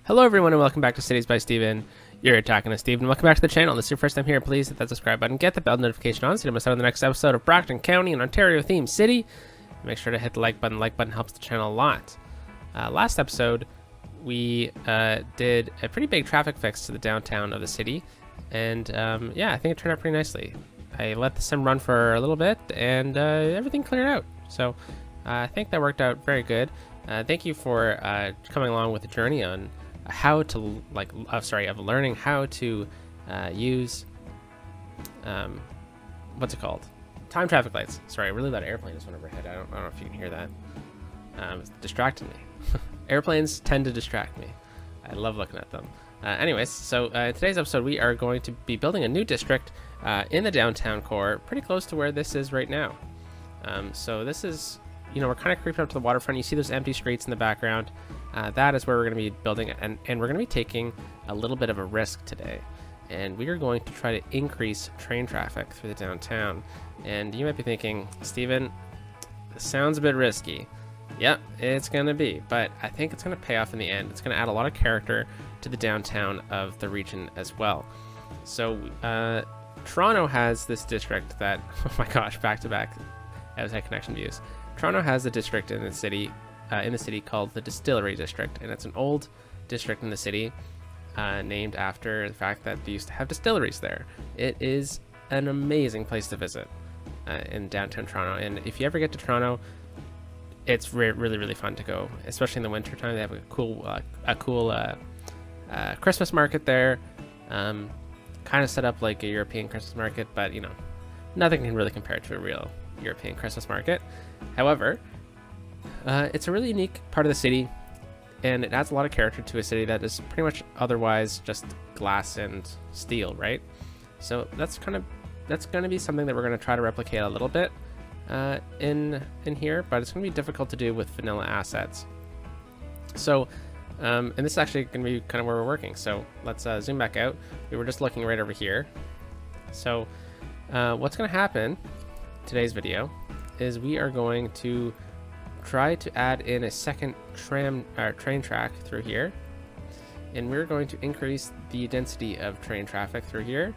Hello everyone and welcome back to Cities by Steven. You're attacking us, Steven. Welcome back to the channel. This is your first time here. Please hit that subscribe button, get the bell notification on so you don't miss out on the next episode of Brockton County, an Ontario-themed city. Make sure to hit the like button. The like button helps the channel a lot. Last episode, we did a pretty big traffic fix to the downtown of the city. And yeah, I think it turned out pretty nicely. I let the sim run for a little bit and everything cleared out. So I think that worked out very good. Thank you for coming along with the journey on how to of learning how to use what's it called, time traffic lights. Sorry, I really let an airplane just went overhead. I don't know if you can hear that. It's distracting me. Airplanes tend to distract me. I love looking at them. Anyways, so in today's episode we are going to be building a new district in the downtown core, pretty close to where this is right now. So this is, you know, we're kind of creeping up to the waterfront. You see those empty streets in the background. That is where we're going to be building, and we're going to be taking a little bit of a risk today. And we are going to try to increase train traffic through the downtown. And you might be thinking, Steven, this sounds a bit risky. Yep, it's going to be, but I think it's going to pay off in the end. It's going to add a lot of character to the downtown of the region as well. So Toronto has this district that, oh my gosh, back-to-back outside connection views. Toronto has a district in the city called the Distillery District, and it's an old district in the city named after the fact that they used to have distilleries there. It is an amazing place to visit in downtown Toronto, and if you ever get to Toronto, it's really fun to go, especially in the winter time. They have a cool Christmas market there, kind of set up like a European Christmas market, but you know, nothing can really compare to a real European Christmas market. However, it's a really unique part of the city, and it adds a lot of character to a city that is pretty much otherwise just glass and steel, right? So that's going to be something that we're going to try to replicate a little bit in here, but it's going to be difficult to do with vanilla assets. So and this is actually going to be kind of where we're working. So let's zoom back out. We were just looking right over here. So what's going to happen today's video is we are going to try to add in a second train track through here, and we're going to increase the density of train traffic through here,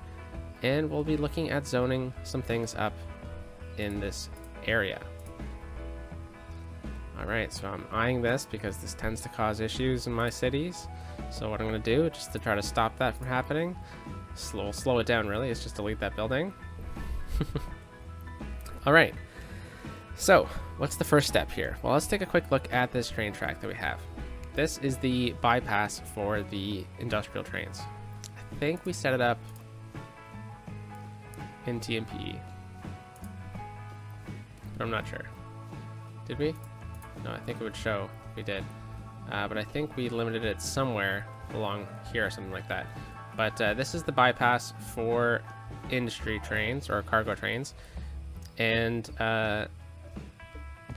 and we'll be looking at zoning some things up in this area. Alright, so I'm eyeing this because this tends to cause issues in my cities. So what I'm going to do, just to try to stop that from happening, slow it down really, is just delete that building. Alright, so what's the first step here? Well, let's take a quick look at this train track that we have. This is the bypass for the industrial trains. I think we set it up in TMP, but I'm not sure. Did we? No, I think it would show we did. But I think we limited it somewhere along here or something like that. But this is the bypass for industry trains or cargo trains. And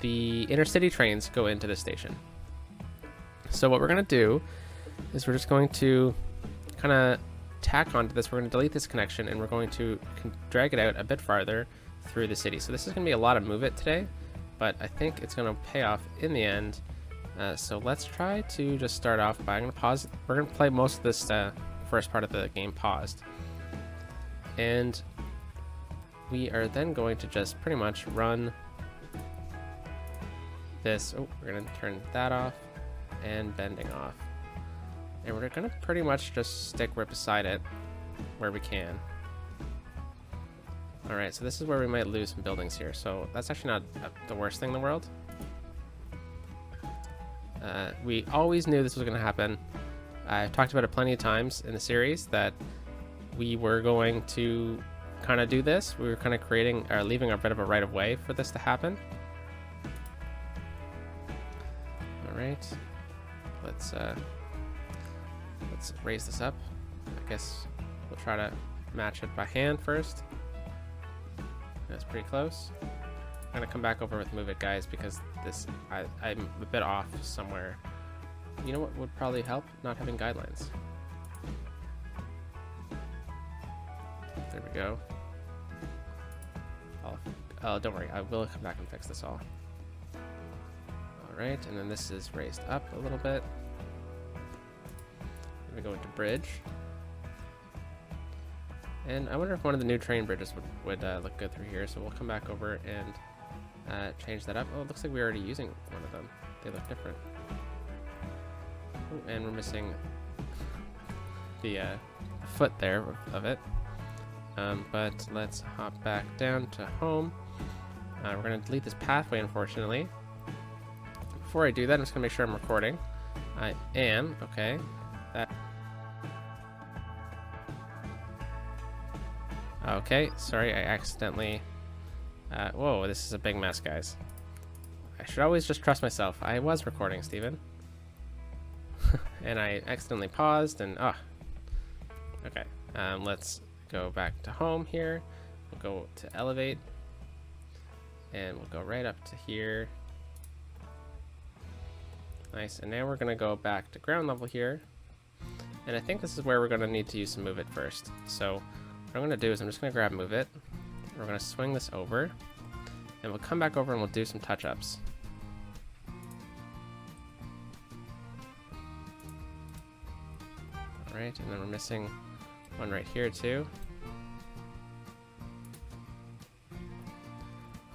the intercity trains go into this station. So what we're going to do is we're just going to kind of tack onto this. We're going to delete this connection, and we're going to drag it out a bit farther through the city. So this is going to be a lot of move it today, but I think it's going to pay off in the end. So let's try to just start off by, I'm going to pause. We're going to play most of this first part of the game paused. And we are then going to just pretty much run this. Oh, we're going to turn that off and bending off. And we're going to pretty much just stick right beside it where we can. Alright, so this is where we might lose some buildings here. So that's actually not the worst thing in the world. We always knew this was going to happen. I've talked about it plenty of times in the series that we were going to kind of do this. We were kind of creating or leaving a bit of a right of way for this to happen. All right, let's raise this up. I guess we'll try to match it by hand first. That's pretty close. I'm gonna come back over with move it, guys, because this I'm a bit off somewhere. You know what would probably help? Not having guidelines. There we go. Oh, don't worry, I will come back and fix this all. Alright, and then this is raised up a little bit. We go into bridge. And I wonder if one of the new train bridges would look good through here. So we'll come back over and change that up. Oh, it looks like we're already using one of them. They look different. Ooh, and we're missing the foot there of it. But let's hop back down to home. We're going to delete this pathway, unfortunately. Before I do that, I'm just going to make sure I'm recording. I am. Okay. Okay, sorry, I accidentally... whoa, this is a big mess, guys. I should always just trust myself. I was recording, Steven. And I accidentally paused, and... oh. Okay, let's go back to home here. We'll go to elevate. And we'll go right up to here. Nice, and now we're going to go back to ground level here. And I think this is where we're going to need to use some move it first. So... what I'm going to do is I'm just going to grab move it. We're going to swing this over. And we'll come back over and we'll do some touch-ups. Alright, and then we're missing one right here too.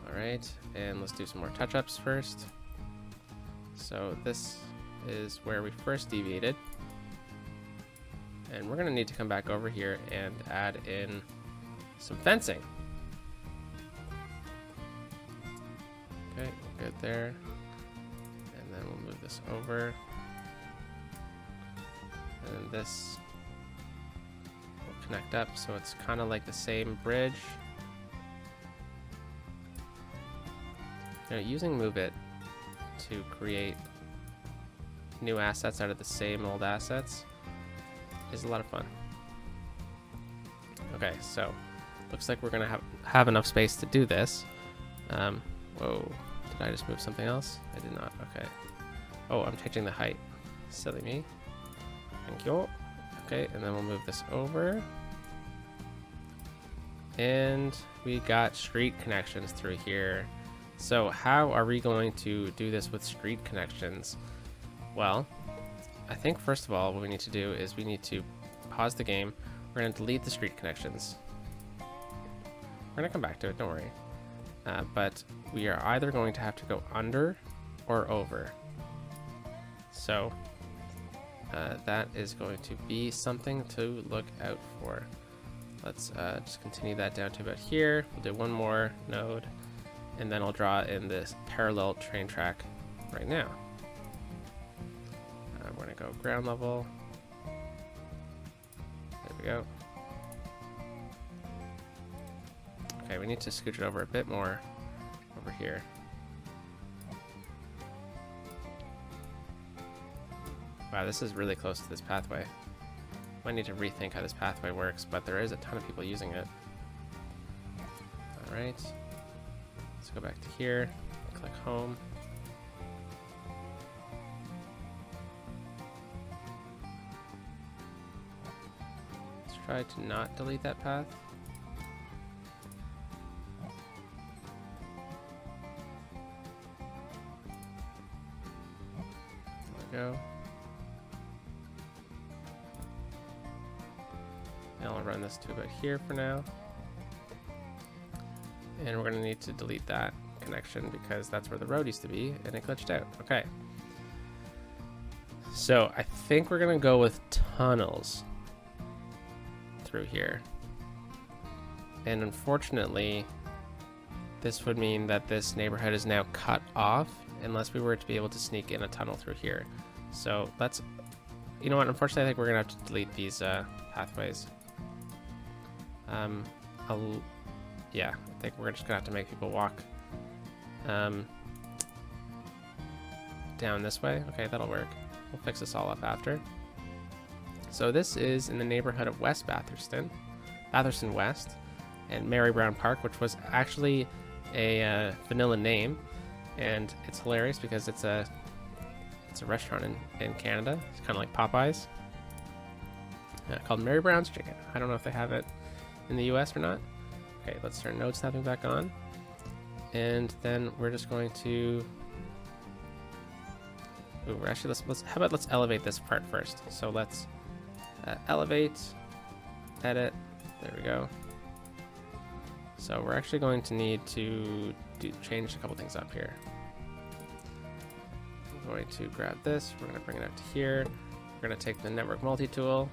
Alright, and let's do some more touch-ups first. So this is where we first deviated. And we're going to need to come back over here and add in some fencing. Okay, good there. And then we'll move this over. And then this will connect up so it's kind of like the same bridge. You know, using Move It to create new assets out of the same old assets is a lot of fun. Okay, so looks like we're gonna have enough space to do this. Whoa, did I just move something else? I did not. Okay. Oh, I'm changing the height. Silly me. Thank you. Okay, and then we'll move this over. And we got street connections through here. So how are we going to do this with street connections? Well, I think first of all what we need to do is we need to pause the game. We're going to delete the street connections. We're going to come back to it, don't worry. But we are either going to have to go under or over. So that is going to be something to look out for. Let's just continue that down to about here. We'll do one more node, and then I'll draw in this parallel train track right now. We're going to go ground level. There we go. Okay, we need to scooch it over a bit more over here. Wow, this is really close to this pathway. Might need to rethink how this pathway works, but there is a ton of people using it. Alright. Let's go back to here. Click home. Let's try to not delete that path. There we go. And I'll run this to about here for now. And we're going to need to delete that connection because that's where the road used to be and it glitched out. Okay. So I think we're going to go with tunnels through here. And unfortunately, this would mean that this neighborhood is now cut off unless we were to be able to sneak in a tunnel through here. So let's, you know what, unfortunately I think we're going to have to delete these pathways. Yeah, I think we're just gonna have to make people walk down this way. Okay, that'll work. We'll fix this all up after. So this is in the neighborhood of West Batherston West, and Mary Brown Park, which was actually a vanilla name, and it's hilarious because it's a restaurant in Canada. It's kind of like Popeyes, called Mary Brown's Chicken. I don't know if they have it in the US or not. Okay, let's turn node snapping back on. And then we're just going to... Ooh, actually, let's how about let's elevate this part first. So let's Elevate, edit, there we go. So we're actually going to need to change a couple things up here. We're going to grab this, we're going to bring it up to here. We're going to take the network multi-tool.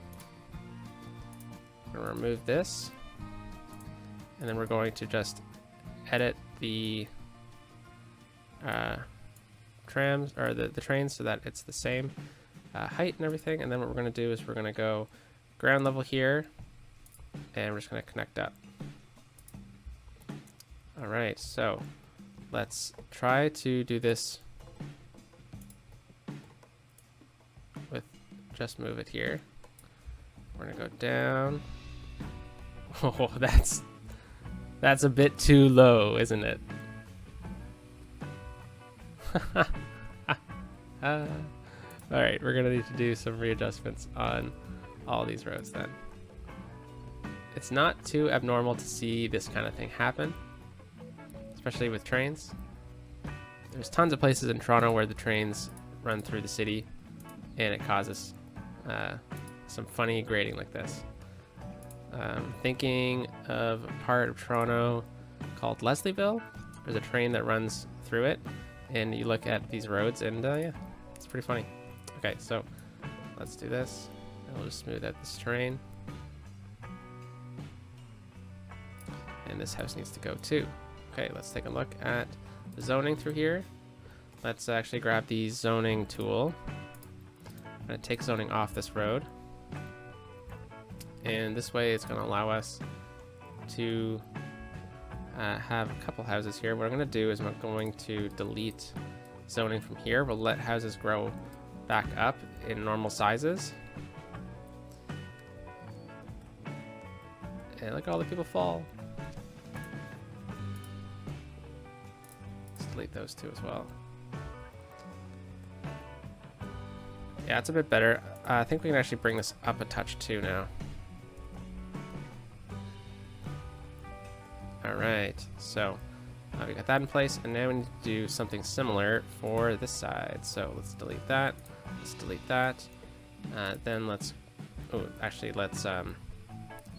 We're going to remove this. And then we're going to just edit the trams, or the trains, so that it's the same height and everything. And then what we're going to do is we're going to go ground level here, and we're just going to connect up. All right, so let's try to do this with just move it here. We're going to go down. Oh, that's a bit too low, isn't it? All right, we're gonna need to do some readjustments on all these roads then. It's not too abnormal to see this kind of thing happen, especially with trains. There's tons of places in Toronto where the trains run through the city and it causes some funny grading like this. Thinking of a part of Toronto called Leslieville. There's a train that runs through it, and you look at these roads, and yeah, it's pretty funny. Okay, so let's do this. I'll just smooth out this terrain. And this house needs to go too. Okay, let's take a look at the zoning through here. Let's actually grab the zoning tool. I'm going to take zoning off this road. And this way it's going to allow us to have a couple houses here. What I'm going to do is I'm going to delete zoning from here. We'll let houses grow back up in normal sizes. And look at all the people fall. Let's delete those two as well. Yeah, it's a bit better. I think we can actually bring this up a touch too now. Alright, so we got that in place, and now we need to do something similar for this side. So let's delete that. Let's delete that. Then let's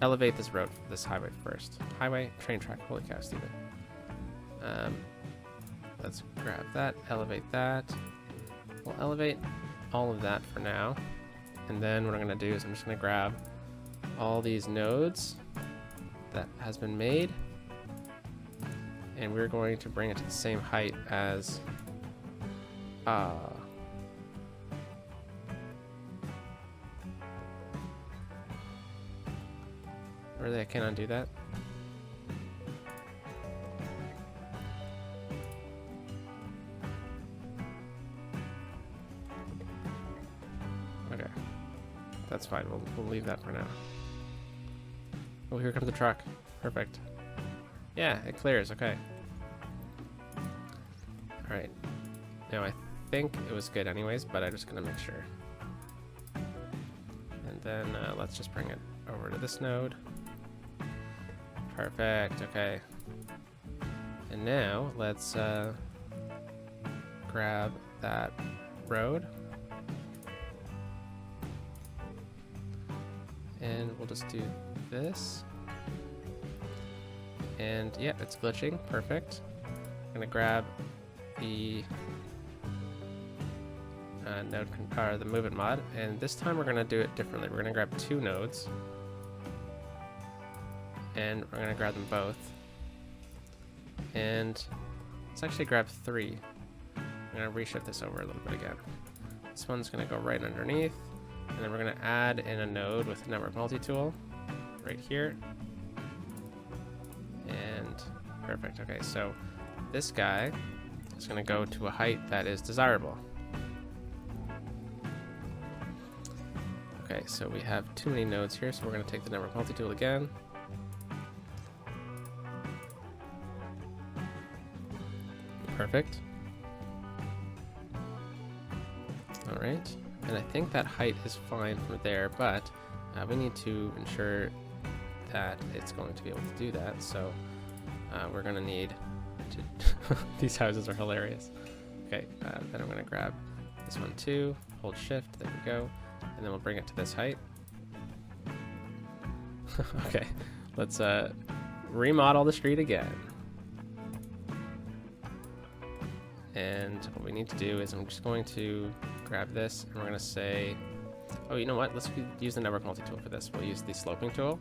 elevate this road, this highway first. Highway, train track, holy cow, stupid. Let's grab that, elevate that. We'll elevate all of that for now. And then what I'm going to do is I'm just going to grab all these nodes that has been made, and we're going to bring it to the same height as really, I can't undo that. Okay, that's fine. We'll leave that for now. Oh, here comes the truck. Perfect. Yeah, it clears. Okay. All right. Now I think it was good anyways, but I'm just gonna make sure. And then let's just bring it over to this node. Perfect. Okay. And now let's grab that road, and we'll just do this. And yeah, it's glitching. Perfect. I'm gonna grab the node or the movement mod, and this time we're gonna do it differently. We're gonna grab two nodes, and we're gonna grab them both. And let's actually grab three. I'm gonna reshift this over a little bit again. This one's gonna go right underneath, and then we're gonna add in a node with network multi-tool right here. And perfect. Okay, so this guy is going to go to a height that is desirable. Okay, so we have too many nodes here, so we're going to take the network multi-tool again. Perfect. All right, and I think that height is fine from there, but we need to ensure that it's going to be able to do that, so we're going to need to these houses are hilarious. Okay, then I'm going to grab this one too, hold shift, there we go, and then we'll bring it to this height. Okay, let's remodel the street again. And what we need to do is I'm just going to grab this and we're going to say, oh, you know what? Let's use the network multi-tool for this. We'll use the sloping tool.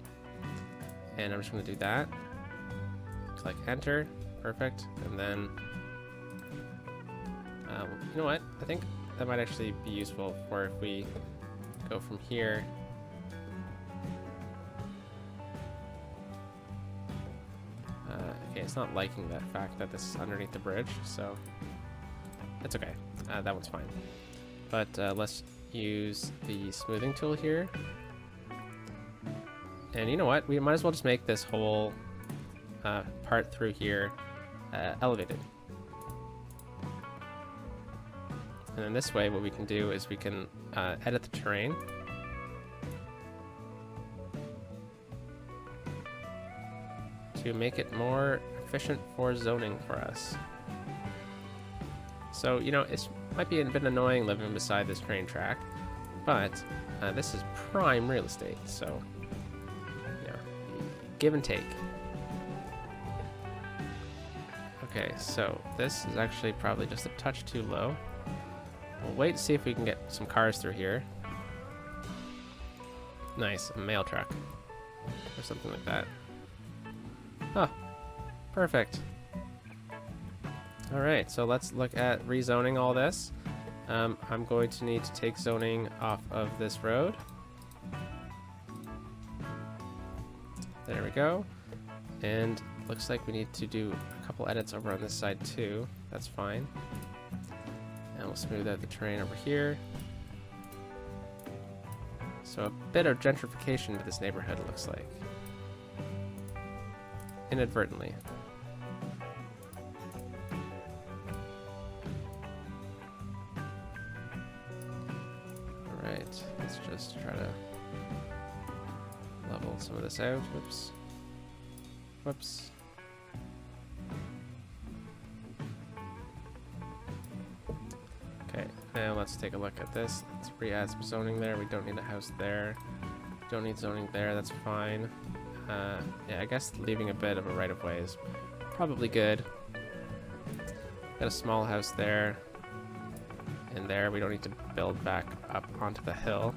And I'm just going to do that. Click enter. Perfect. And then, you know what? I think that might actually be useful for if we go from here. Okay, it's not liking that fact that this is underneath the bridge, so it's okay. That one's fine. But let's use the smoothing tool here. And you know what? We might as well just make this whole part through here elevated. And then this way, what we can do is we can edit the terrain. To make it more efficient for zoning for us. So, you know, it might be a bit annoying living beside this train track, but this is prime real estate, so, you know, give and take. Okay, so this is actually probably just a touch too low. We'll wait to see if we can get some cars through here. Nice, a mail truck, or something like that. Oh, perfect. All right, so let's look at rezoning all this. I'm going to need to take zoning off of this road. There we go. And looks like we need to do a couple edits over on this side too. That's fine. And we'll smooth out the terrain over here. So a bit of gentrification to this neighborhood, it looks like. Inadvertently. Alright, let's just try to level some of this out. Whoops. Whoops. Okay, now let's take a look at this. Let's re-add some zoning there. We don't need a house there. Don't need zoning there, that's fine. Yeah, I guess leaving a bit of a right-of-way is probably good. Got a small house there. And there, we don't need to build back up onto the hill.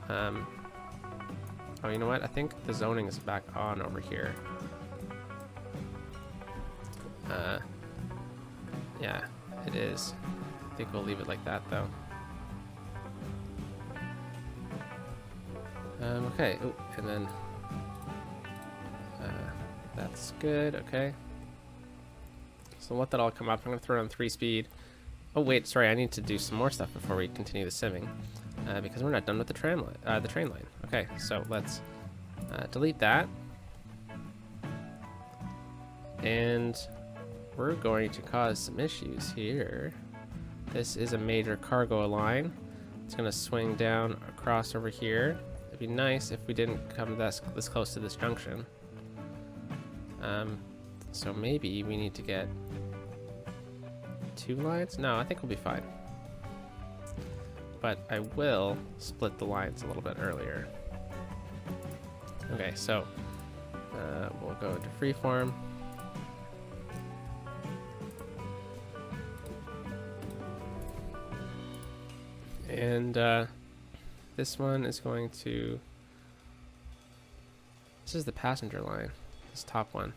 Oh, you know what? I think the zoning is back on over here. Yeah, it is. I think we'll leave it like that, though. Okay, ooh, and then that's good, okay. So let that all come up. I'm gonna throw it on 3-speed. Oh wait, sorry, I need to do some more stuff before we continue the simming, because we're not done with the train line. Okay, so let's delete that, and we're going to cause some issues here. This is a major cargo line. It's gonna swing down across over here. It'd be nice if we didn't come this close to this junction. So maybe we need to get 2 lines? No, I think we'll be fine. But I will split the lines a little bit earlier. Okay, so we'll go to freeform. And this one is going to... This is the passenger line, this top one.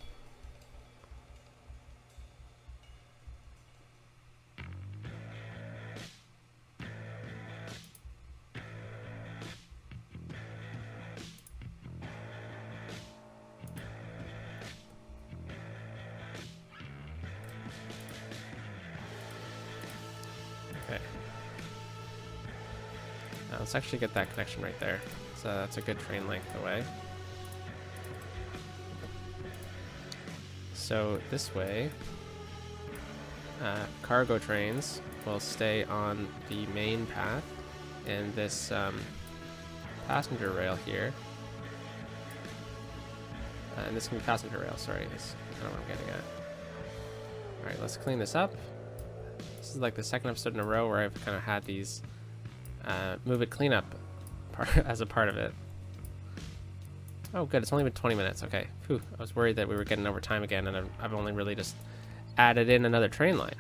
Okay. Let's actually get that connection right there. So that's a good train length away. So this way, cargo trains will stay on the main path, and this passenger rail here, and this can be passenger rail, sorry, is kind of what I'm getting at. Alright, let's clean this up. This is like the second episode in a row where I've kind of had these move it cleanup part as a part of it. Oh, good. It's only been 20 minutes. Okay. Phew. I was worried that we were getting over time again, and I've only really just added in another train line.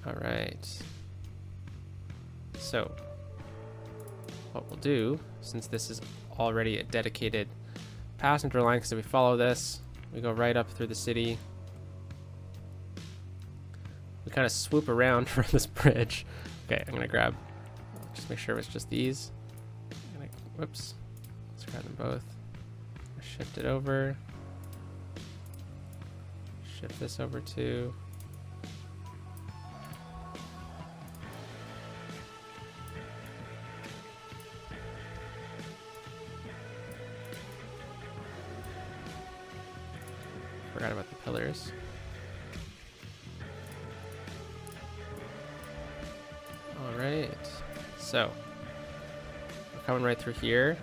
All right. So, what we'll do, since this is already a dedicated passenger line, because if we follow this, we go right up through the city. We kind of swoop around from this bridge. Okay, I'm gonna grab, just make sure it's just these. Whoops, let's grab them both. Shift it over. Shift this over too. Forgot about the pillars. Alright, so we're coming right through here,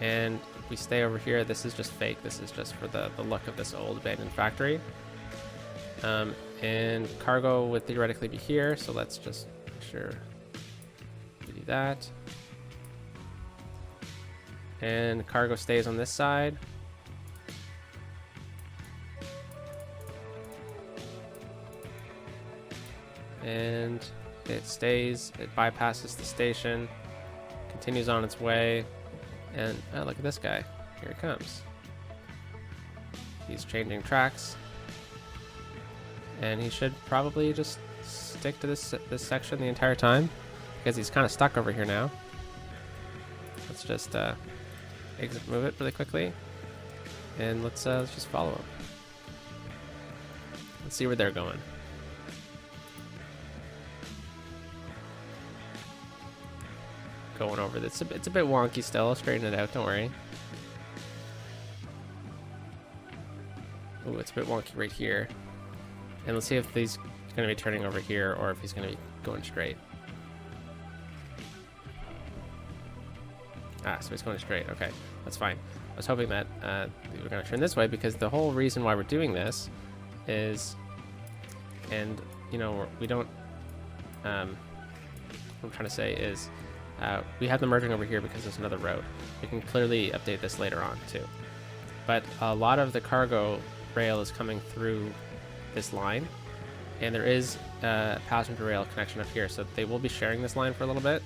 and if we stay over here, this is just fake. This is just for the look of this old abandoned factory. And cargo would theoretically be here, so let's just make sure we do that. And cargo stays on this side. And it stays, it bypasses the station, continues on its way, and oh, look at this guy. Here he comes. He's changing tracks, and he should probably just stick to this section the entire time, because he's kind of stuck over here now. Let's just exit, move it really quickly, and let's just follow him. Let's see where they're going. Going over this, it's a bit wonky still. I'll straighten it out, don't worry. Ooh, it's a bit wonky right here. And let's see if he's going to be turning over here or if he's going to be going straight. Ah, so he's going straight. Okay, that's fine. I was hoping that we were going to turn this way, because the whole reason why we're doing this is, and you know, we don't, what I'm trying to say is, we have them merging over here because there's another road. We can clearly update this later on too. But a lot of the cargo rail is coming through this line, and there is a passenger rail connection up here, so they will be sharing this line for a little bit,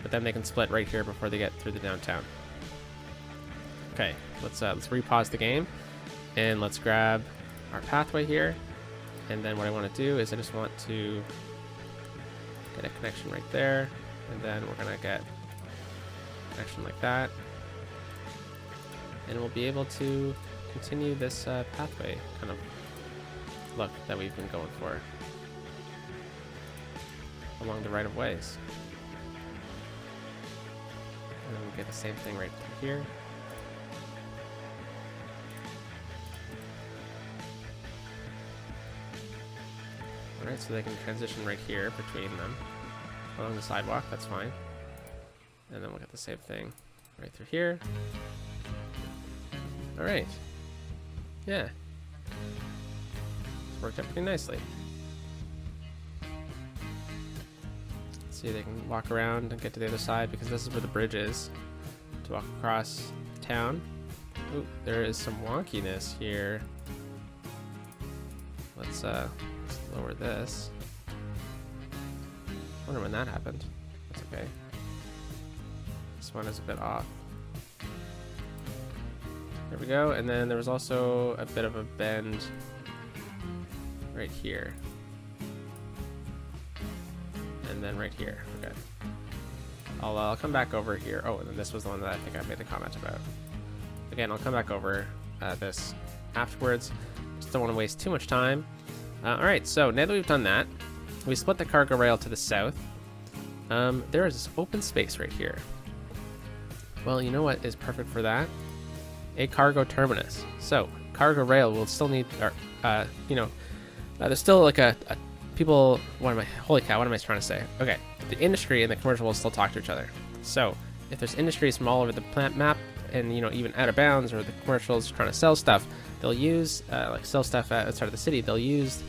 but then they can split right here before they get through the downtown. Okay, let's repause the game, and let's grab our pathway here, and then what I want to do is I just want to get a connection right there. And then we're gonna get a connection like that, and we'll be able to continue this pathway kind of look that we've been going for along the right of ways. And then we'll get the same thing right through here. Alright, so they can transition right here between them. Along the sidewalk, that's fine. And then we'll get the same thing right through here. Alright. Yeah. It's worked out pretty nicely. Let's see, they can walk around and get to the other side, because this is where the bridge is to walk across town. Ooh, there is some wonkiness here. Let's lower this. I wonder when that happened. That's okay. This one is a bit off. There we go. And then there was also a bit of a bend right here. And then right here. Okay. I'll come back over here. Oh, and then this was the one that I think I made a comment about. Again, I'll come back over this afterwards. Just don't want to waste too much time. Alright, so now that we've done that, we split the cargo rail to the south. There is this open space right here. Well, you know what is perfect for that? A cargo terminus. So, cargo rail will still need, or, there's still like a people, holy cow, what am I trying to say? Okay, the industry and the commercial will still talk to each other. So, if there's industries from all over the plant map, and, you know, even out of bounds, or the commercials trying to sell stuff, they'll use, like sell stuff outside of the city, they'll use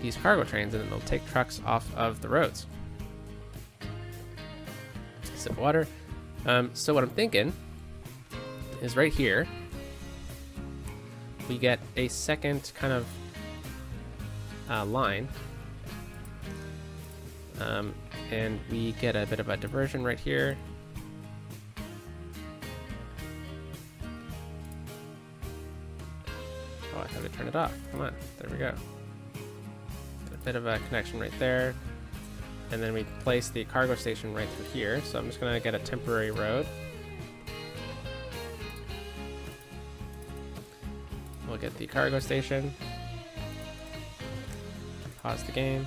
these cargo trains, and then they'll take trucks off of the roads. Sip of water. So what I'm thinking is right here, we get a second kind of line. And we get a bit of a diversion right here. Oh, I thought I turned it off. Come on, there we go. Got a bit of a connection right there. And then we place the cargo station right through here. So I'm just gonna get a temporary road. We'll get the cargo station. Pause the game.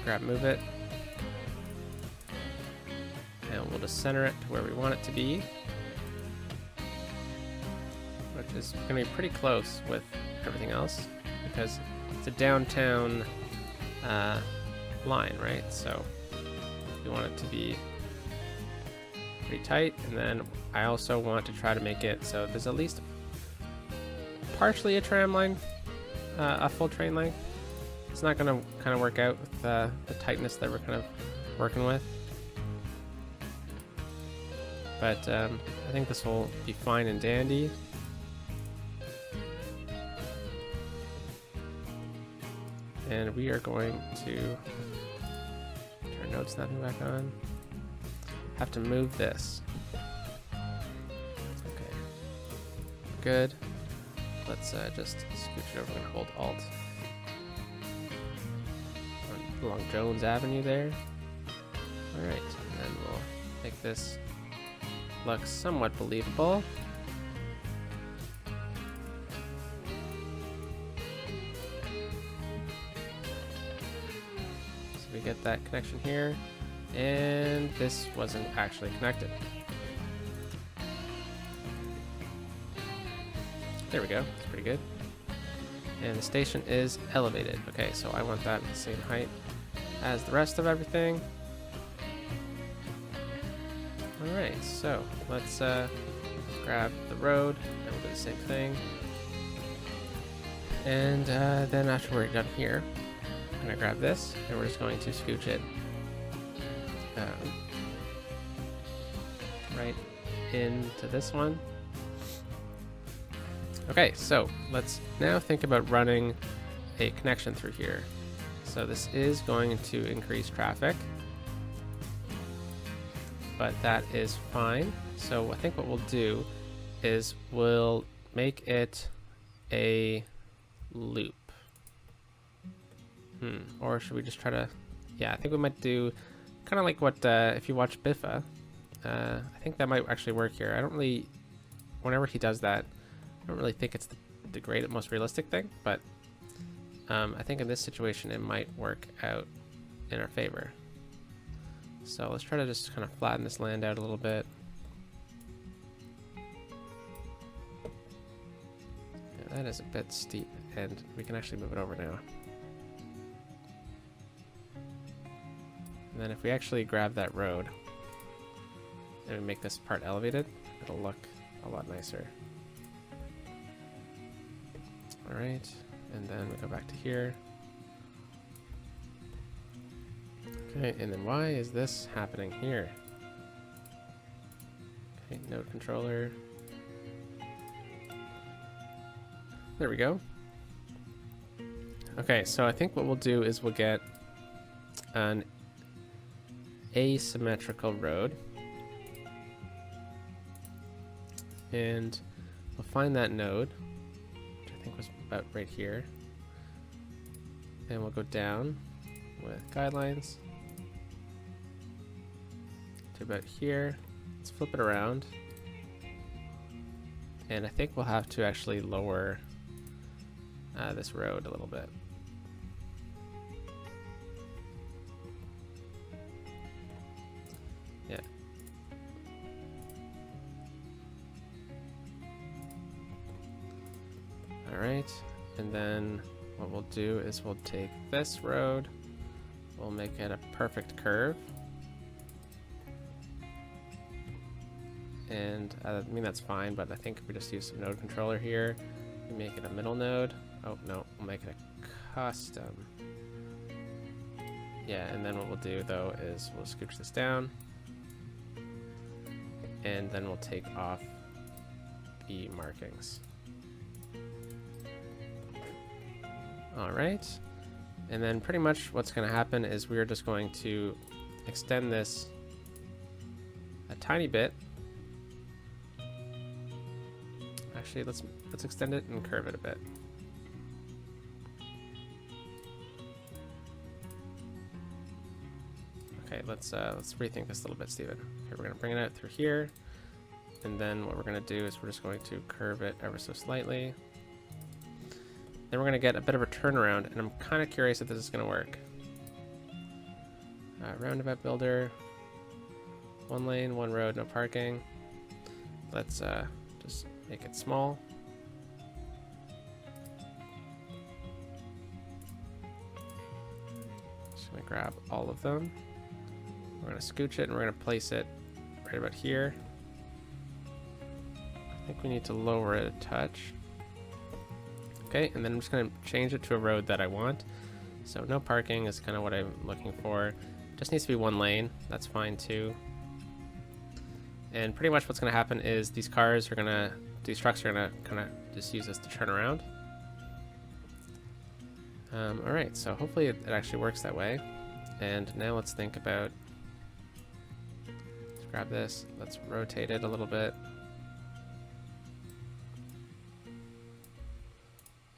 Grab move it. And we'll just center it to where we want it to be. Which is going to be pretty close with everything else, because it's a downtown line, right? So we want it to be pretty tight. And then I also want to try to make it so there's at least partially a tram line, a full train line. It's not going to kind of work out with the tightness that we're kind of working with. But I think this will be fine and dandy. And we are going to turn node snapping back on. Have to move this. Okay. Good. Let's just scooch it over and hold Alt. Along Jones Avenue there. Alright, and then we'll make this look somewhat believable. So we get that connection here, and this wasn't actually connected. There we go, that's pretty good. And the station is elevated. Okay, so I want that at the same height as the rest of everything. Alright, so let's grab the road, and we'll do the same thing. And then after we're done here, I'm going to grab this, and we're just going to scooch it right into this one. Okay, so let's now think about running a connection through here. So this is going to increase traffic, but that is fine. So I think what we'll do is we'll make it a loop. Or should we just try to... Yeah, I think we might do kind of like what, if you watch Biffa, I think that might actually work here. I don't really... Whenever he does that, I don't really think it's the most realistic thing, but I think in this situation it might work out in our favor. So let's try to just kind of flatten this land out a little bit. Yeah, that is a bit steep, and we can actually move it over now. And then if we actually grab that road and we make this part elevated, it'll look a lot nicer. Alright, and then we go back to here. Okay, and then why is this happening here? Okay, node controller. There we go. Okay, so I think what we'll do is we'll get an asymmetrical road. And we'll find that node, which I think was about right here. And we'll go down with guidelines to about here. Let's flip it around. And I think we'll have to actually lower this road a little bit. Yeah. Alright, and then what we'll do is we'll take this road, we'll make it a perfect curve. And I mean, that's fine, but I think if we just use some node controller here, we make it a middle node. Oh, no, we'll make it a custom. Yeah, and then what we'll do, though, is we'll scooch this down. And then we'll take off the markings. All right. And then pretty much what's going to happen is we're just going to extend this a tiny bit. Actually, let's extend it and curve it a bit. Okay, let's rethink this a little bit, Steven. Okay, we're gonna bring it out through here, and then what we're gonna do is we're just going to curve it ever so slightly. Then we're gonna get a bit of a turnaround, and I'm kind of curious if this is gonna work. Roundabout builder, 1 lane, 1 road, no parking. Let's just make it small. Just gonna grab all of them. We're gonna scooch it and we're gonna place it right about here. I think we need to lower it a touch. Okay, and then I'm just gonna change it to a road that I want. So no parking is kind of what I'm looking for. Just needs to be 1 lane, that's fine too. And pretty much what's gonna happen is these trucks are gonna kind of just use this to turn around. All right, so hopefully it actually works that way. And now let's think about, let's grab this, let's rotate it a little bit.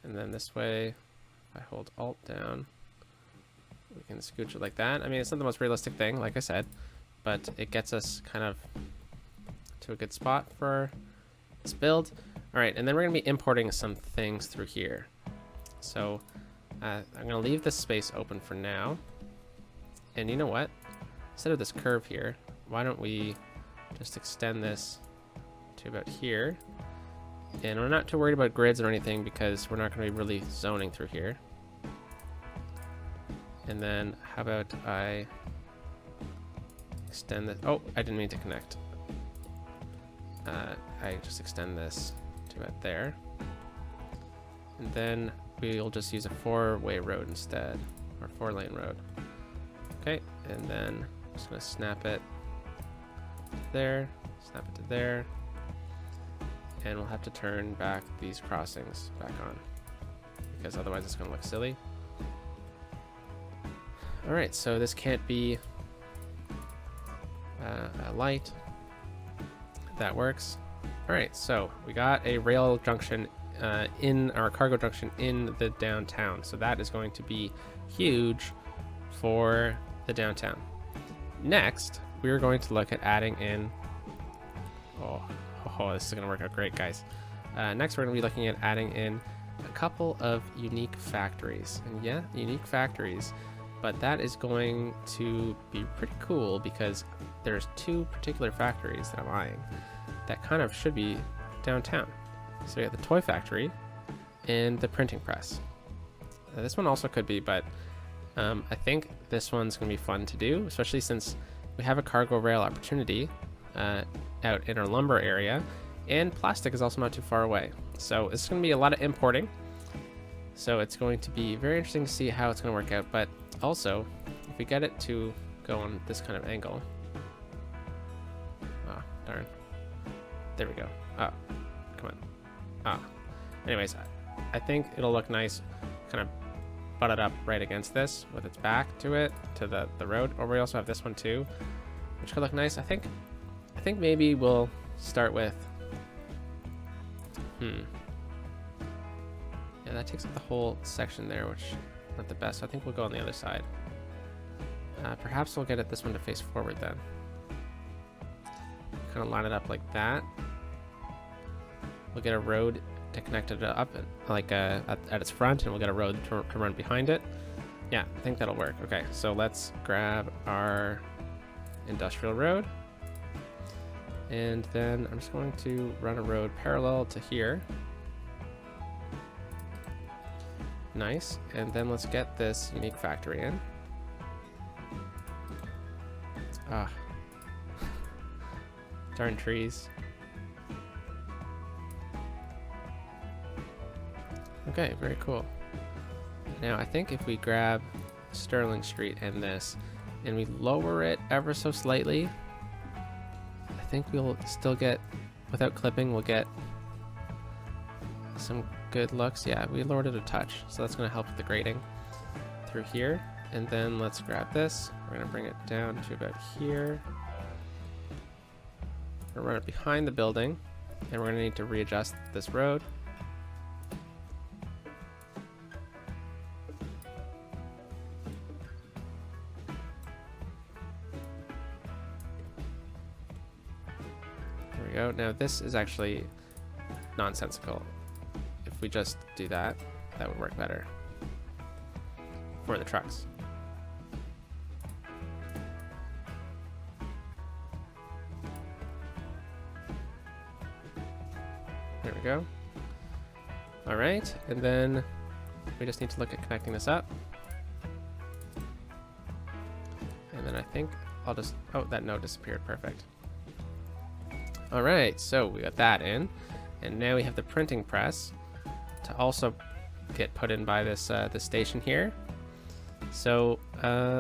And then this way, if I hold Alt down, we can scooch it like that. I mean, it's not the most realistic thing, like I said, but it gets us kind of to a good spot for this build. All right, and then we're gonna be importing some things through here. So I'm gonna leave this space open for now. And you know what? Instead of this curve here, why don't we just extend this to about here? And we're not too worried about grids or anything because we're not gonna be really zoning through here. And then how about I extend this? Oh, I didn't mean to connect. I just extend this to about there. And then we'll just use a 4-way road instead, or 4-lane road. Okay, and then I'm just gonna snap it there, snap it to there, and we'll have to turn back these crossings back on because otherwise it's gonna look silly. All right, so this can't be a light. That works. All right, so we got a rail junction in our cargo junction in the downtown. So that is going to be huge for the downtown. Next, we're going to look at adding in, this is gonna work out great, guys. Next, we're gonna be looking at adding in a couple of unique factories. And yeah, unique factories, but that is going to be pretty cool because there's 2 particular factories that I'm eyeing that kind of should be downtown. So we have the toy factory and the printing press. This one also could be, but I think this one's gonna be fun to do, especially since we have a cargo rail opportunity out in our lumber area, and plastic is also not too far away. So it's gonna be a lot of importing. So it's going to be very interesting to see how it's gonna work out, but also if we get it to go on this kind of angle. Ah, darn. There we go. Ah, come on. Ah. Anyways, I think it'll look nice, kind of butted up right against this with its back to it, to the road. Or we also have this one too, which could look nice. I think maybe we'll start with, yeah, that takes up the whole section there, which is not the best. So I think we'll go on the other side. Perhaps we'll get this one to face forward then. Kind of line it up like that. We'll get a road to connect it up like at its front, and we'll get a road to run behind it. Yeah, I think that'll work. Okay, so let's grab our industrial road, and then I'm just going to run a road parallel to here. Nice, and then let's get this unique factory in. Ah, darn trees. Okay, very cool. Now I think if we grab Sterling Street and this, and we lower it ever so slightly, I think we'll still get, without clipping, we'll get some good looks. Yeah, we lowered it a touch, so that's going to help with the grading through here. And then let's grab this. We're going to bring it down to about here. We're going to run it behind the building, and we're going to need to readjust this road. There we go. Now this is actually nonsensical. If we just do that, that would work better for the trucks. There we go. All right, and then we just need to look at connecting this up. And then I think I'll just, oh, that node disappeared, perfect. All right, so we got that in, and now we have the printing press to also get put in by this this station here. So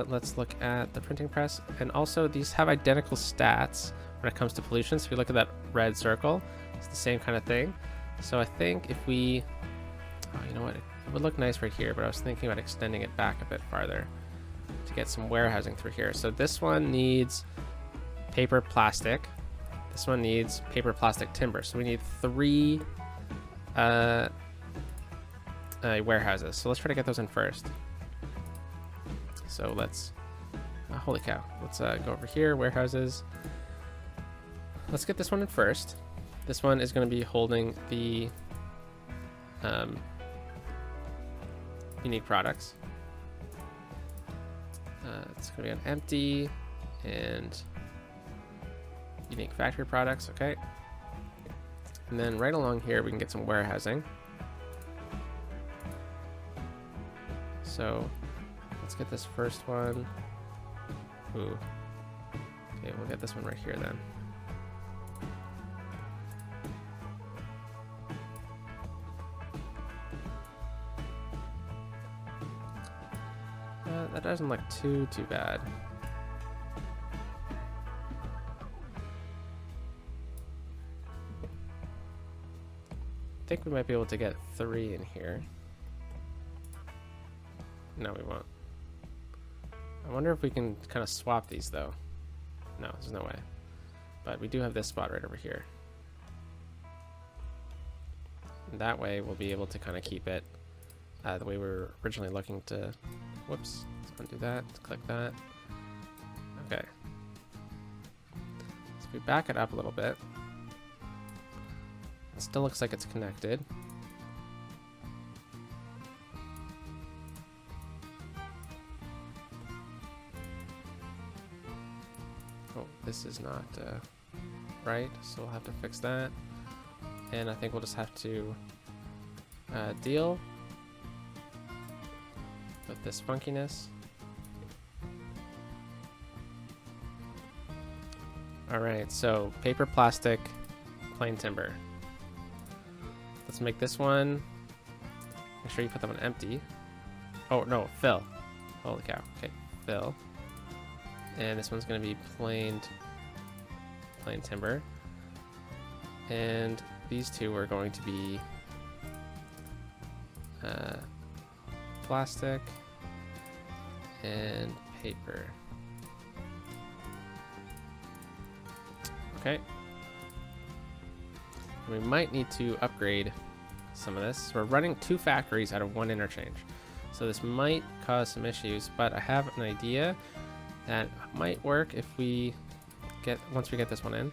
let's look at the printing press, and also these have identical stats when it comes to pollution. So if you look at that red circle, it's the same kind of thing. So I think if we, oh, you know what, it would look nice right here, but I was thinking about extending it back a bit farther to get some warehousing through here. So this one needs paper plastic. This one needs paper plastic timber. So we need 3 warehouses. So let's try to get those in first. So let's, holy cow, let's go over here, warehouses. Let's get this one in first. This one is going to be holding the unique products. It's going to be on empty and unique factory products, okay. And then right along here we can get some warehousing. So let's get this first one. Ooh. Okay, we'll get this one right here then. That doesn't look too bad. I think we might be able to get 3 in here. No, we won't. I wonder if we can kind of swap these though. No, there's no way. But we do have this spot right over here. And that way we'll be able to kind of keep it the way we were originally looking to. Whoops, let's undo that, let's click that. Okay. So if we back it up a little bit, it still looks like it's connected. Oh, this is not right, so we'll have to fix that. And I think we'll just have to deal with this funkiness. All right, so paper, plastic, plain timber. Let's make this one, make sure you put them on empty. Oh no, fill. Holy cow, okay, fill. And this one's gonna be plain timber. And these two are going to be plastic and paper. Okay. We might need to upgrade some of this. So we're running 2 factories out of 1 interchange. So this might cause some issues, but I have an idea that might work if we once we get this one in.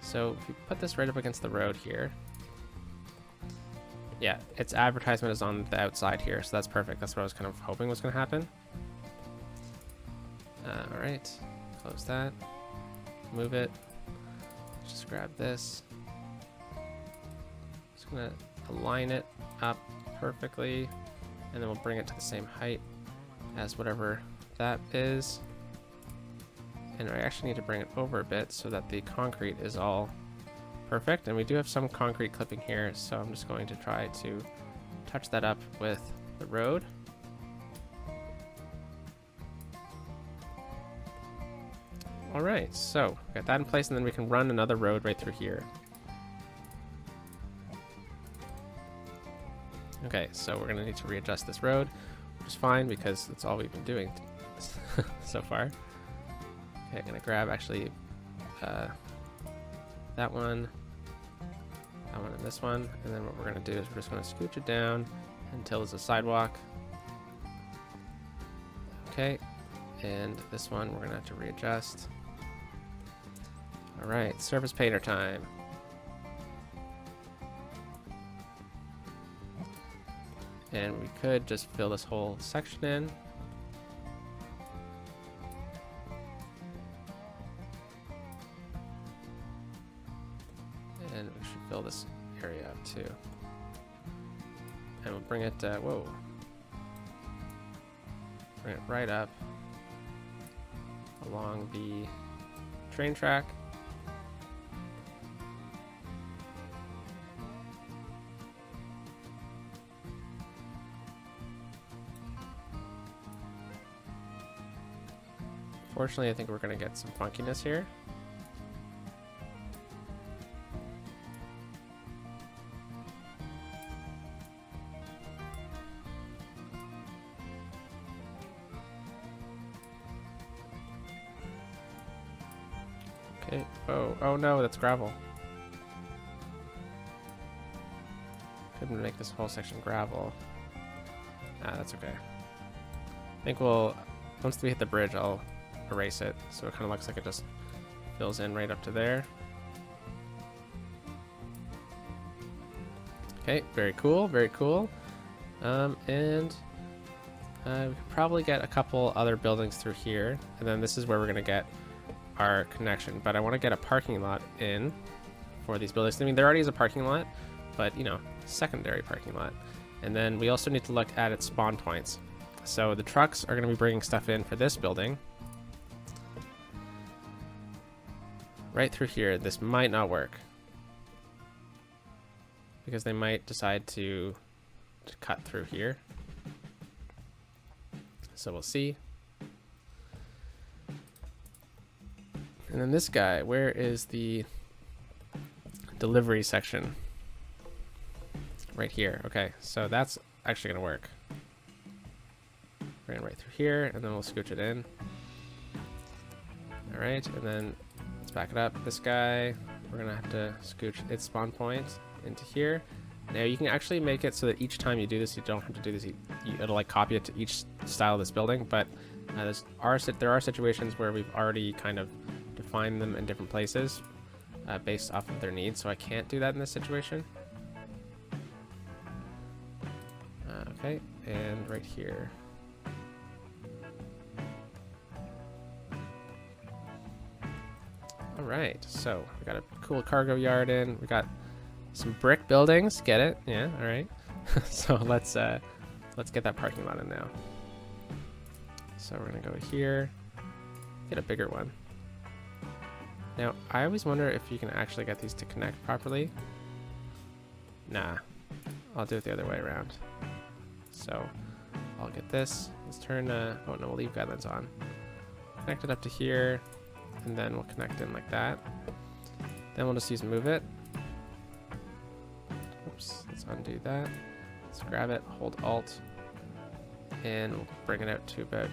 So if we put this right up against the road here. Yeah, its advertisement is on the outside here, so that's perfect. That's what I was kind of hoping was going to happen. All right, close that, move it. Just grab this. Just gonna align it up perfectly, and then we'll bring it to the same height as whatever that is. And I actually need to bring it over a bit so that the concrete is all perfect. And we do have some concrete clipping here, so I'm just going to try to touch that up with the road. All right, so got that in place, and then we can run another road right through here. Okay, so we're gonna need to readjust this road, which is fine because that's all we've been doing so far. Okay, I'm gonna grab actually that one, and this one, and then what we're gonna do is we're just gonna scooch it down until there's a sidewalk. Okay, and this one we're gonna have to readjust. All right, surface painter time. And we could just fill this whole section in. And we should fill this area up too. And we'll bring it, whoa. Bring it right up along the train track. Fortunately, I think we're going to get some funkiness here. Okay. Oh no, that's gravel. Couldn't make this whole section gravel. Ah, that's okay. I think once we hit the bridge, I'll erase it, so it kind of looks like it just fills in right up to there. Okay, very cool, very cool. And we could probably get a couple other buildings through here, and then this is where we're gonna get our connection. But I want to get a parking lot in for these buildings. I mean, there already is a parking lot, but you know, secondary parking lot. And then we also need to look at its spawn points. So the trucks are going to be bringing stuff in for this building. Right through here. This might not work, because they might decide to cut through here. So we'll see. And then this guy, where is the delivery section? Right here. Okay, so that's actually going to work. Ran right through here, and then we'll scooch it in. All right, and then let's back it up. This guy, we're going to have to scooch its spawn point into here. Now you can actually make it so that each time you do this, you don't have to do this. It'll like copy it to each style of this building, but there are situations where we've already kind of defined them in different places based off of their needs, so I can't do that in this situation. Okay, and right here. All right, so we got a cool cargo yard in. We got some brick buildings. Get it? Yeah. All right. So let's get that parking lot in now. So we're gonna go here. Get a bigger one. Now I always wonder if you can actually get these to connect properly. Nah, I'll do it the other way around. So I'll get this. Let's turn. Oh no, we'll leave guidelines on. Connect it up to here, and then we'll connect in like that. Then we'll just use move it. Oops, let's undo that. Let's grab it, hold Alt, and we'll bring it out to about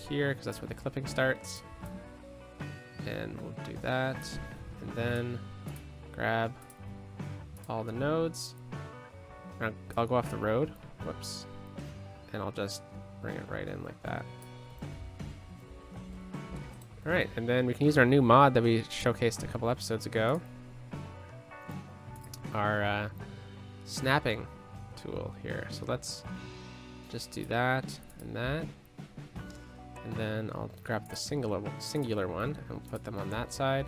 here because that's where the clipping starts. And we'll do that, and then grab all the nodes. I'll go off the road. Whoops. And I'll just bring it right in like that. All right, and then we can use our new mod that we showcased a couple episodes ago. Our snapping tool here. So let's just do that and that. And then I'll grab the singular one and we'll put them on that side.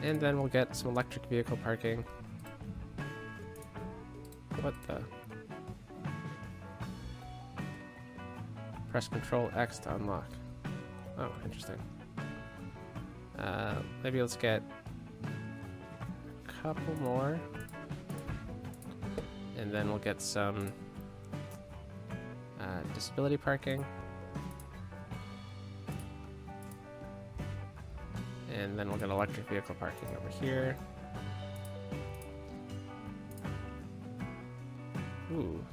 And then we'll get some electric vehicle parking. What the? Press Control X to unlock. Oh, interesting. Maybe let's get a couple more. And then we'll get some disability parking. And then we'll get electric vehicle parking over here. Ooh.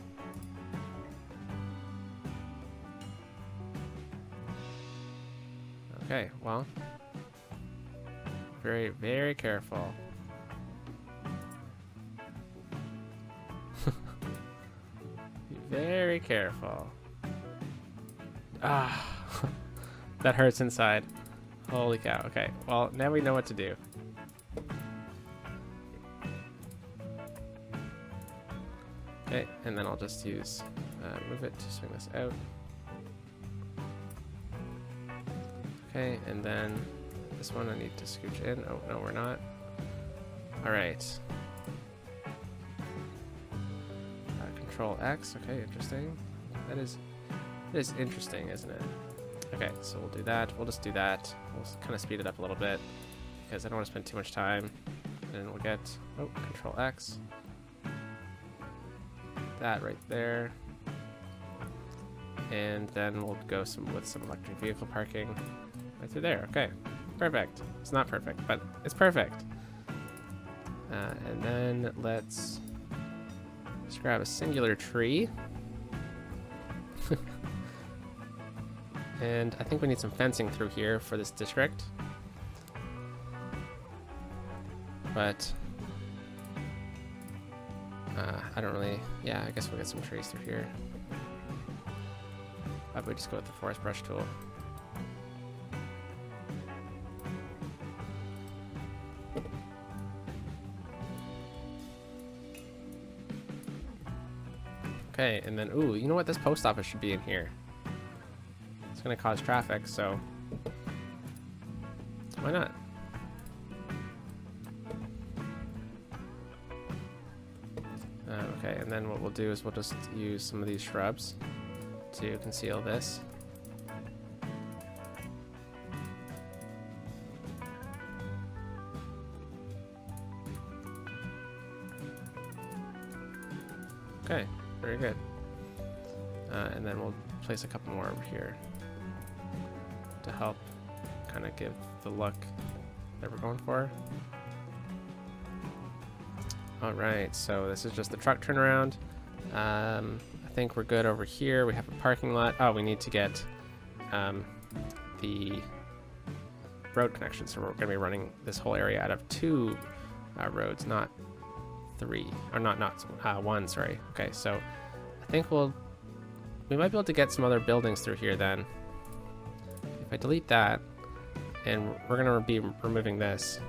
Okay, well. Very, very careful. Be very careful. Ah, that hurts inside. Holy cow. Okay, well, now we know what to do. Okay, and then I'll just use move it to swing this out. Okay, and then this one I need to scooch in. Oh, no, we're not. All right. Control X. Okay, interesting. That is interesting, isn't it? Okay, so we'll do that. We'll just do that. We'll kind of speed it up a little bit because I don't want to spend too much time. And we'll get, oh, Control X. That right there. And then we'll go with some electric vehicle parking right through there. Okay, perfect. It's not perfect, but it's perfect. And then let's grab a singular tree. And I think we need some fencing through here for this district. But I don't really, yeah, I guess we'll get some trees through here. Probably just go with the forest brush tool. Okay, and then, ooh, you know what? This post office should be in here. It's gonna cause traffic, so why not? Okay, and then what we'll do is we'll just use some of these shrubs to conceal this. Okay, very good. And then we'll place a couple more over here to help kind of give the look that we're going for. All right, so this is just the truck turnaround. I think we're good over here. We have a parking lot. Oh, we need to get the road connection. So we're going to be running this whole area out of 2 roads, not 3, or not 1. Sorry. Okay, so I think we might be able to get some other buildings through here then. If I delete that, and we're going to be removing this.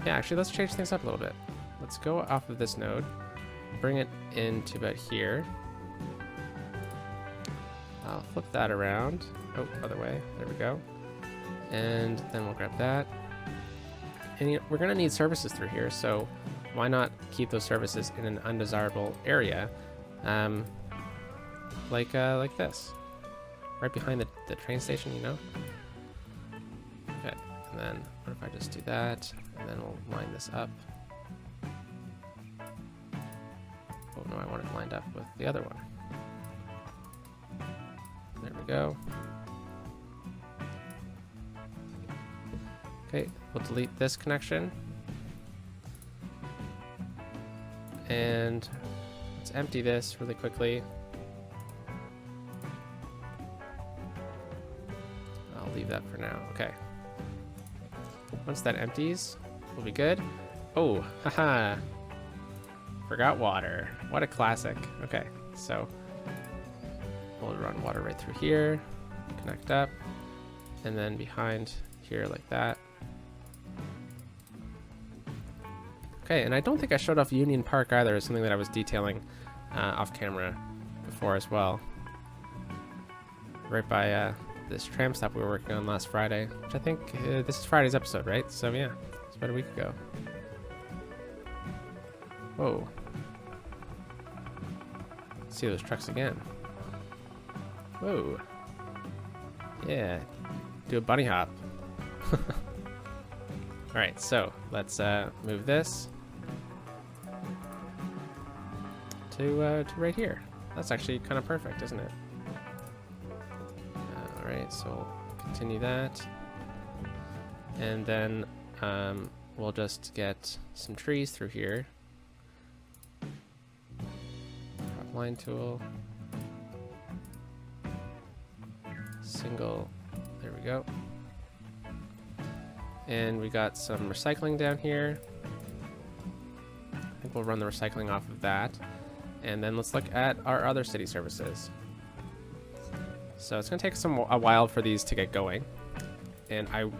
Yeah, actually, let's change things up a little bit. Let's go off of this node, bring it into about here. I'll flip that around. Oh, other way. There we go. And then we'll grab that. And we're going to need services through here, so why not keep those services in an undesirable area, like this, right behind the train station, you know? Okay, and then what if I just do that, and then we'll line this up. Oh no, I want it lined up with the other one. There we go. Okay, we'll delete this connection. And let's empty this really quickly. I'll leave that for now. Okay. Once that empties, we'll be good. Oh, haha. Forgot water. What a classic. Okay, so we'll run water right through here, connect up, and then behind here like that. Okay, and I don't think I showed off Union Park either. It's something that I was detailing off camera before as well. Right by this tram stop we were working on last Friday, which I think this is Friday's episode, right? So yeah, it's about a week ago. Whoa. Let's see those trucks again. Whoa. Yeah, do a bunny hop. All right, so let's move this to right here. That's actually kind of perfect, isn't it? All right, so we'll continue that. And then we'll just get some trees through here. Drop line tool. Single. There we go. And we got some recycling down here. I think we'll run the recycling off of that. And then let's look at our other city services. So it's going to take a while for these to get going. And I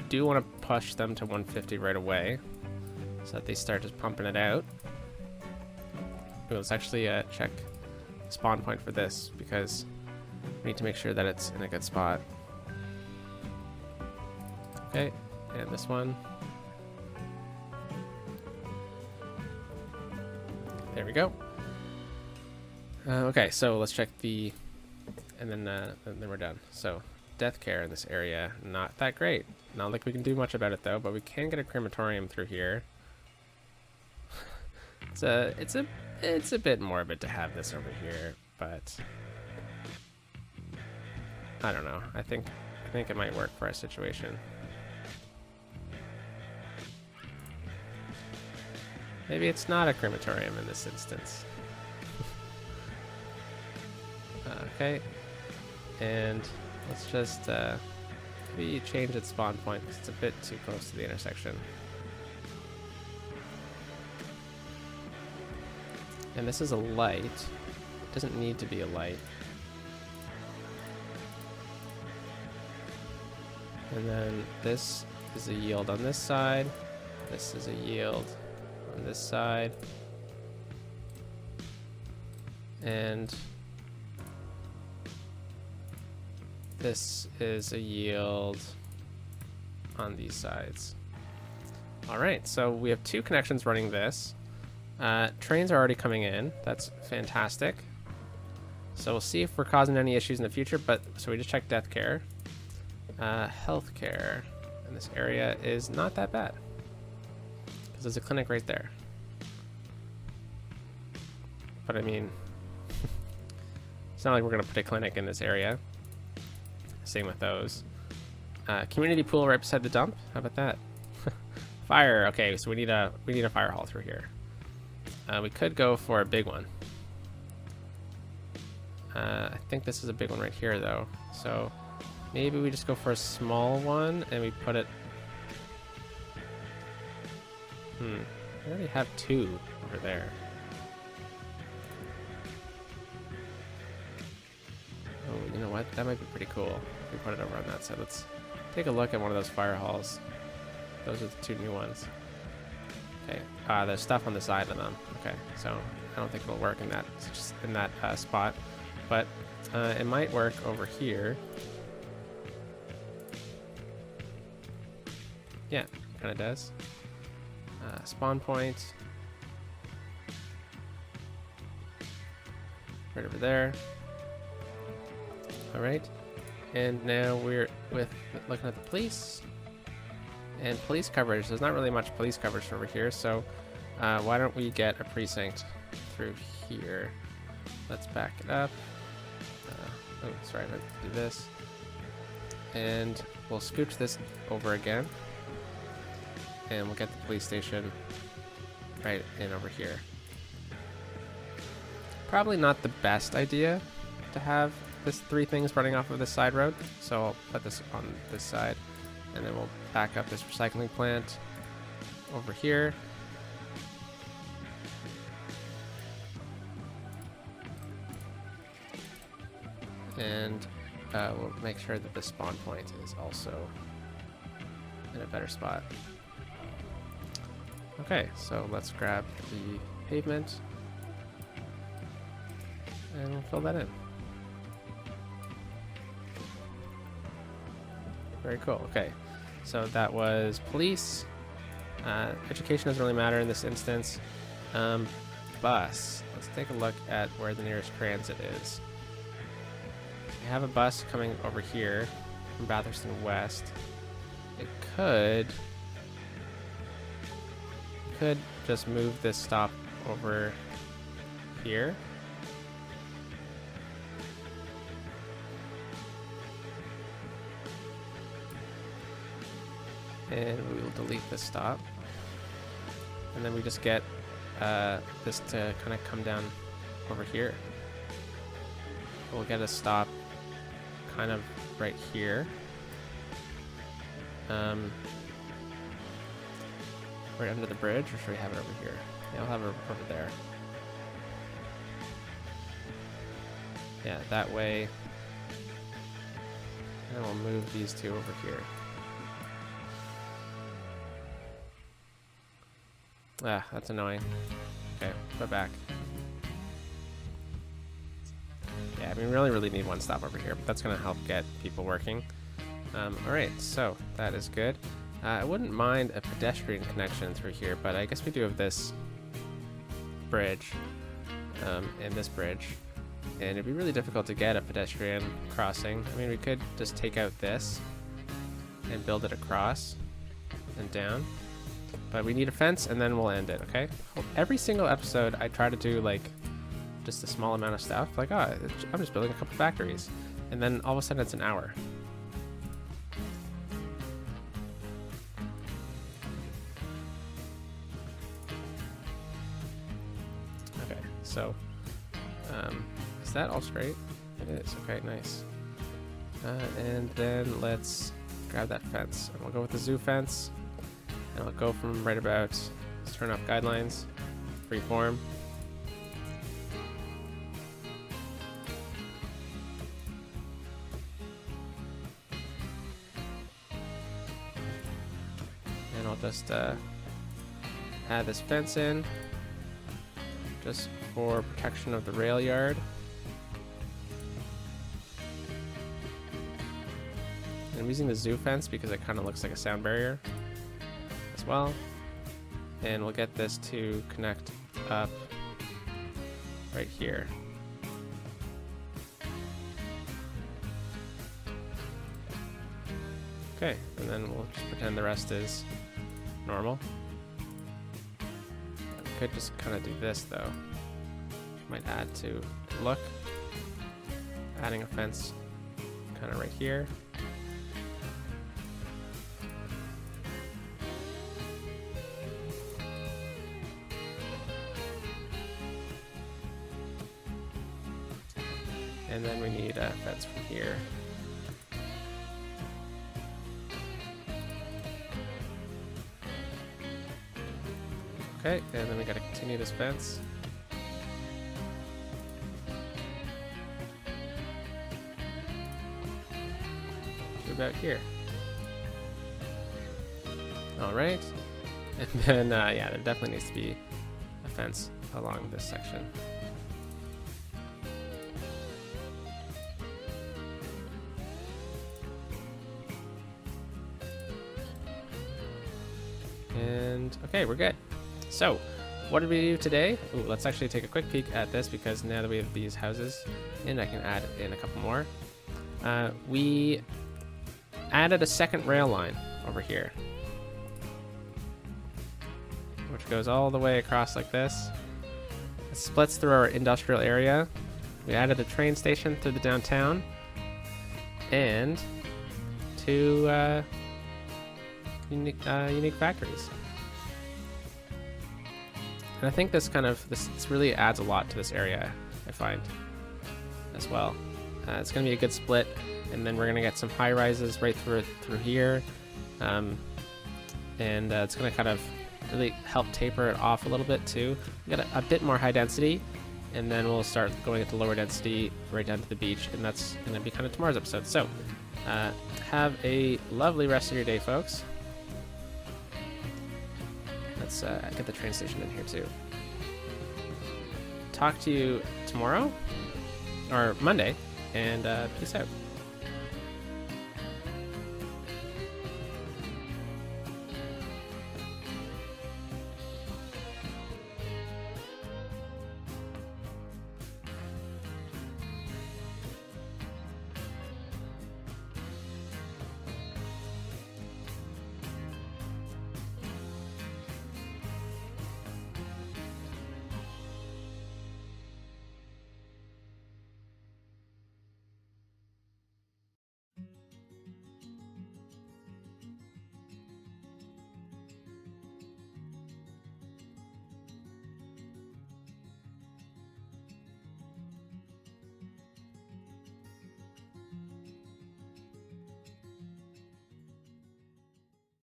do want to push them to 150 right away so that they start just pumping it out. Ooh, let's actually check the spawn point for this because we need to make sure that it's in a good spot. Okay. And this one. There we go. Okay, so let's check the, and then we're done. So, death care in this area, not that great. Not like we can do much about it though, but we can get a crematorium through here. It's a bit morbid to have this over here, but I don't know. I think it might work for our situation. Maybe it's not a crematorium in this instance. Okay, and let's just maybe change its spawn point because it's a bit too close to the intersection. And this is a light. It doesn't need to be a light. And then this is a yield on this side. This is a yield on this side. And this is a yield on these sides. All right, so we have 2 connections running this. Trains are already coming in. That's fantastic. So we'll see if we're causing any issues in the future, but so we just checked death care. Health care in this area is not that bad because there's a clinic right there. But I mean, it's not like we're going to put a clinic in this area. Same with those. Community pool right beside the dump. How about that? Fire. Okay, so we need a fire hall through here. We could go for a big one. I think this is a big one right here, though. So maybe we just go for a small one and we put it. We already have 2 over there. Oh, you know what? That might be pretty cool. We put it over on that side. Let's take a look at one of those fire halls. Those are the 2 new ones. Okay. There's stuff on the side of them. Okay. So I don't think it'll work in that spot, but it might work over here. Yeah, kind of does. Spawn point. Right over there. All right. And now we're looking at the police and police coverage. There's not really much police coverage over here, so why don't we get a precinct through here? Let's back it up. Oh, sorry, I meant to do this. And we'll scooch this over again, and we'll get the police station right in over here. Probably not the best idea to have this 3 things running off of this side road, so I'll put this on this side, and then we'll back up this recycling plant over here. And we'll make sure that the spawn point is also in a better spot. Okay, so let's grab the pavement and we'll fill that in. Very cool. Okay, so that was police. Education doesn't really matter in this instance. Bus. Let's take a look at where the nearest transit is. We have a bus coming over here from Batherston West. It could just move this stop over here. And we will delete this stop. And then we just get this to kind of come down over here. We'll get a stop kind of right here. Right under the bridge, or should we have it over here? Yeah, I'll have it over there. Yeah, that way. And we'll move these two over here. Ah, that's annoying. Okay, put it back. Yeah, I mean, we really need one stop over here, but that's going to help get people working. Alright, so that is good. I wouldn't mind a pedestrian connection through here, but I guess we do have this bridge and this bridge. And it'd be really difficult to get a pedestrian crossing. I mean, we could just take out this and build it across and down. But we need a fence, and then we'll end it, okay? Every single episode, I try to do, like, just a small amount of stuff. Like, oh, I'm just building a couple factories. And then all of a sudden, it's an hour. Okay, so, is that all straight? It is. Okay, nice. And then let's grab that fence. And we'll go with the zoo fence. And I'll go from right about, let's turn off guidelines, freeform. And I'll just add this fence in, just for protection of the rail yard. And I'm using the zoo fence because it kind of looks like a sound barrier as well. And we'll get this to connect up right here. Okay, and then we'll just pretend the rest is normal. We could just kind of do this though. Might add to look. Adding a fence kind of right here. And then we need a fence from here. Okay, and then we gotta continue this fence. To about here. All right, and then yeah, there definitely needs to be a fence along this section. And okay, we're good. So, what did we do today? Ooh, let's actually take a quick peek at this, because now that we have these houses in, I can add in a couple more. We added a second rail line over here, which goes all the way across like this. It splits through our industrial area. We added a train station through the downtown, and two unique factories. And I think this really adds a lot to this area, I find, as well. It's going to be a good split, and then we're going to get some high rises right through here, and it's going to kind of really help taper it off a little bit too. We got a bit more high density, and then we'll start going into lower density right down to the beach, and that's going to be kind of tomorrow's episode. So, have a lovely rest of your day, folks. Let's get the train station in here too. Talk to you tomorrow or Monday, and peace out.